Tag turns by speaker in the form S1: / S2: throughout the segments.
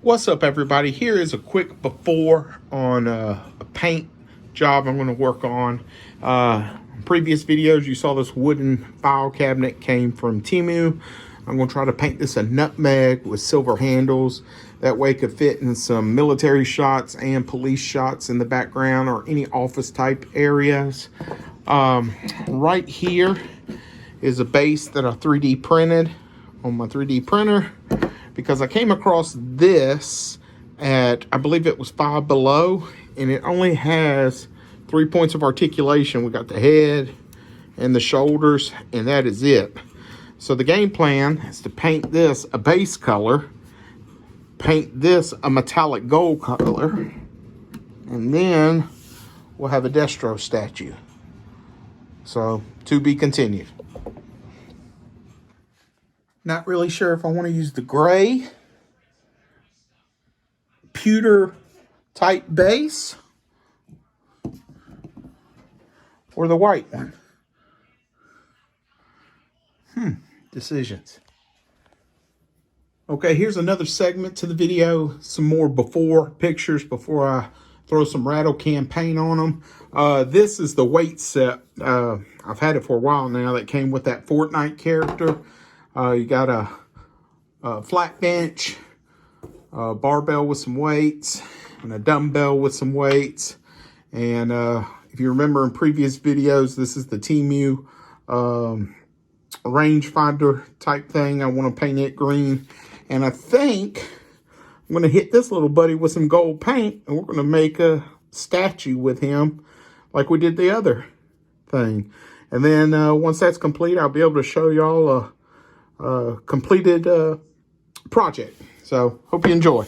S1: What's up, everybody? Here is a quick before on a paint job I'm going to work on. In previous videos, you saw this wooden file cabinet came from Temu. I'm going to try to paint this a nutmeg with silver handles. That way it could fit in some military shots and police shots in the background or any office type areas. Right here is a base that I 3D printed on my 3D printer, because I came across this at, I believe it was Five Below, and it only has 3 points of articulation. We got the head and the shoulders, and that is it. So the game plan is to paint this a base color, paint this a metallic gold color, and then we'll have a Destro statue. So to be continued. Not really sure if I want to use the gray pewter type base or the white one. Decisions. Okay, here's another segment to the video. Some more before pictures before I throw some rattle can paint on them. This is the weight set. I've had it for a while now, that came with that Fortnite character. You got a flat bench, a barbell with some weights, and a dumbbell with some weights. And if you remember in previous videos, this is the Temu rangefinder type thing. I want to paint it green. And I think I'm going to hit this little buddy with some gold paint, and we're going to make a statue with him like we did the other thing. And then once that's complete, I'll be able to show y'all a completed project. So hope you enjoy.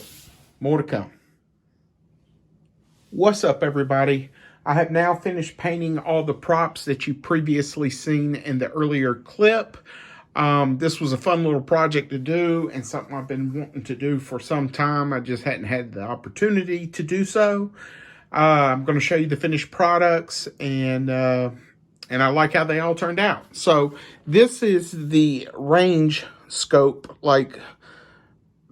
S1: More to come. What's up, everybody? I have now finished painting all the props that you previously seen in the earlier clip. This was a fun little project to do and something I've been wanting to do for some time. I just hadn't had the opportunity to do so. I'm going to show you the finished products, and I like how they all turned out. So this is the range scope like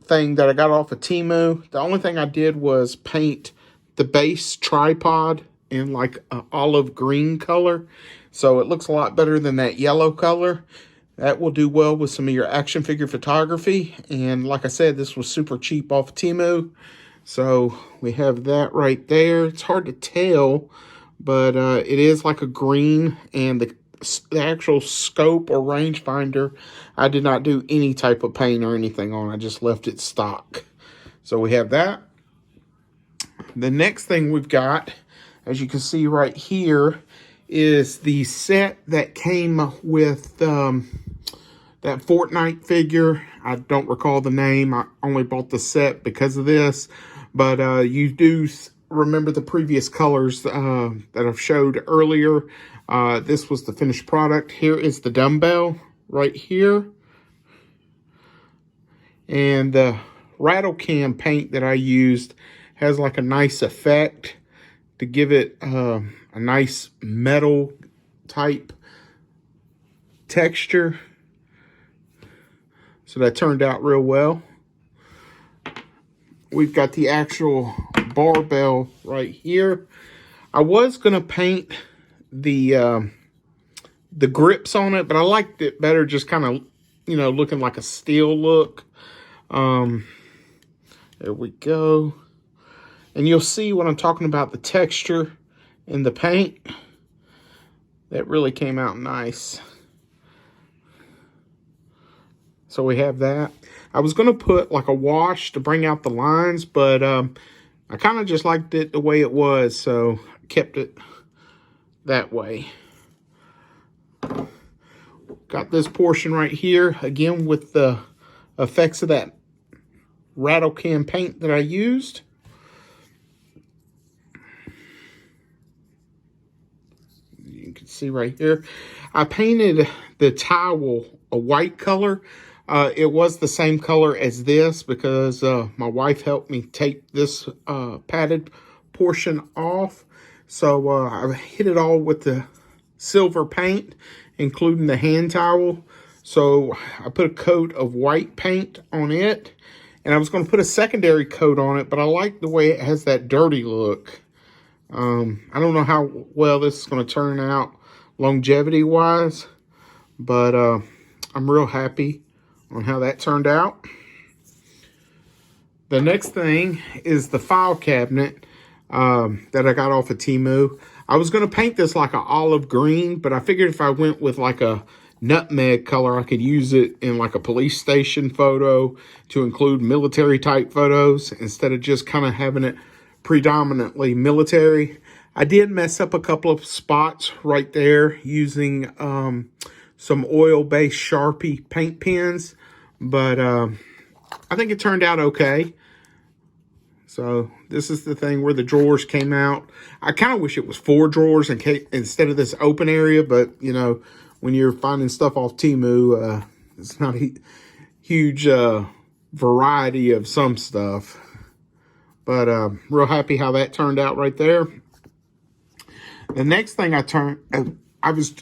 S1: thing that I got off of Temu. The only thing I did was paint the base tripod in like an olive green color. So it looks a lot better than that yellow color. That will do well with some of your action figure photography. And like I said, this was super cheap off of Temu. So we have that right there. It's hard to tell, but it is like a green, and the actual scope or rangefinder, I did not do any type of paint or anything on. I just left it stock. So we have that. The next thing we've got, as you can see right here, is the set that came with that Fortnite figure. I don't recall the name. I only bought the set because of this. But you do remember the previous colors that I've showed earlier. This was the finished product. Here is the dumbbell right here. And the rattle can paint that I used has like a nice effect to give it a nice metal type texture. So that turned out real well. We've got the actual barbell right here. I was going to paint the grips on it, but I liked it better just kind of, you know, looking like a steel look. There we go. And you'll see when I'm talking about the texture in the paint, that really came out nice. So we have that. I was going to put like a wash to bring out the lines, but I kind of just liked it the way it was, so I kept it that way. Got this portion right here, again with the effects of that rattle can paint that I used. You can see right here. I painted the towel a white color. It was the same color as this because my wife helped me take this padded portion off. So I hit it all with the silver paint, including the hand towel. So I put a coat of white paint on it, And I was going to put a secondary coat on it, but I like the way it has that dirty look. I don't know how well this is going to turn out longevity-wise, but I'm real happy on how that turned out. The next thing is the file cabinet that I got off of Temu. I was going to paint this like an olive green, but I figured if I went with like a nutmeg color, I could use it in like a police station photo to include military type photos instead of just kind of having it predominantly military. I did mess up a couple of spots right there using some oil-based Sharpie paint pens, but I think it turned out okay. So this is the thing where the drawers came out. I kind of wish it was 4 drawers instead of this open area, but you know, when you're finding stuff off Temu, it's not a huge variety of some stuff. But real happy how that turned out right there. The next thing I was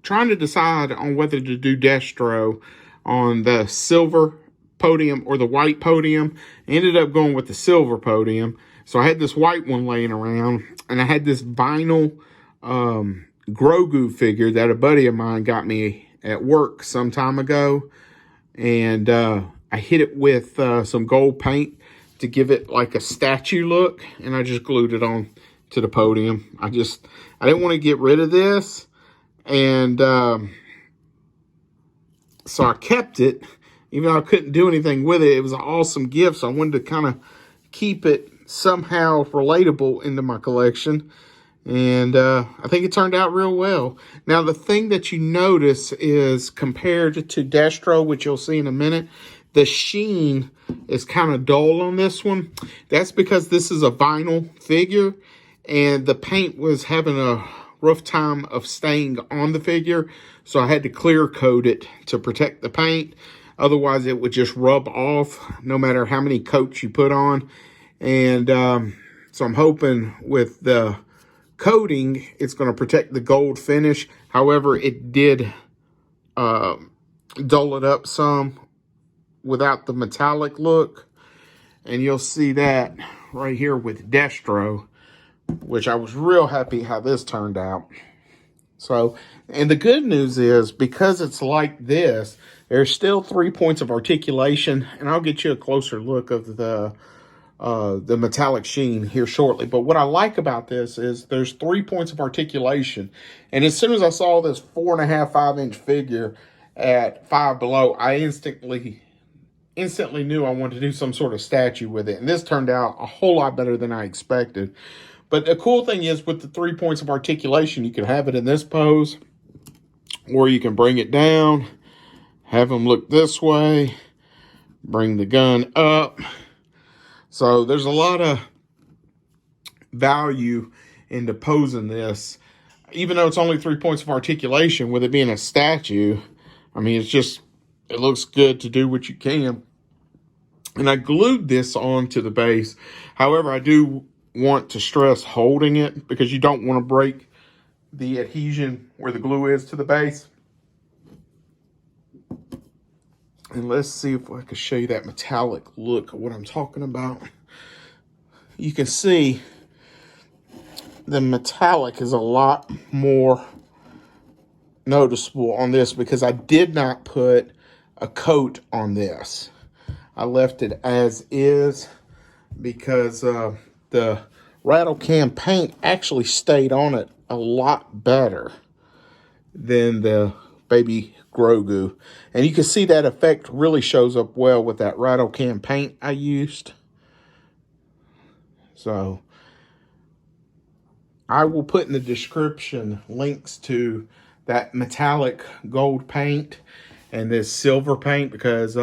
S1: trying to decide on whether to do Destro on the silver podium or the white podium. I ended up going with the silver podium. So I had this white one laying around, and I had this vinyl Grogu figure that a buddy of mine got me at work some time ago. And I hit it with some gold paint to give it like a statue look, and I just glued it on to the podium. I didn't want to get rid of this, and so I kept it. Even though I couldn't do anything with it, it was an awesome gift, so I wanted to kind of keep it somehow relatable into my collection. And I think it turned out real well. Now, the thing that you notice is compared to Destro, which you'll see in a minute, the sheen is kind of dull on this one. That's because this is a vinyl figure, and the paint was having a rough time of staying on the figure, so I had to clear coat it to protect the paint. Otherwise, it would just rub off no matter how many coats you put on. And so I'm hoping with the coating, it's going to protect the gold finish. However, it did dull it up some without the metallic look. And you'll see that right here with Destro, which I was real happy how this turned out. So, and the good news is, because it's like this, there's still 3 points of articulation, and I'll get you a closer look of the metallic sheen here shortly. But what I like about this is there's 3 points of articulation, and as soon as I saw this 4.5, 5-inch figure at Five Below, I instantly knew I wanted to do some sort of statue with it, and this turned out a whole lot better than I expected. But the cool thing is, with the 3 points of articulation, you can have it in this pose, or you can bring it down, have them look this way, bring the gun up. So there's a lot of value into posing this. Even though it's only 3 points of articulation, with it being a statue, I mean, it looks good to do what you can. And I glued this onto the base. However, I do want to stress holding it, because you don't want to break the adhesion where the glue is to the base. And let's see if I can show you that metallic look of what I'm talking about. You can see the metallic is a lot more noticeable on this, because I did not put a coat on this. I left it as is, because the rattle can paint actually stayed on it a lot better than the baby Grogu. And you can see that effect really shows up well with that rattle can paint I used. So I will put in the description links to that metallic gold paint and this silver paint, because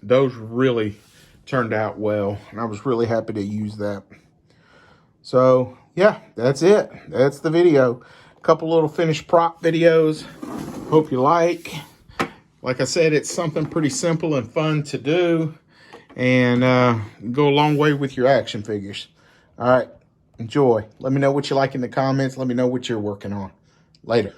S1: those really turned out well, and I was really happy to use that. So yeah, that's it. That's the video. A couple little finished prop videos. Hope you like. Like I said, it's something pretty simple and fun to do, and go a long way with your action figures. All right, enjoy. Let me know what you like in the comments. Let me know what you're working on. Later.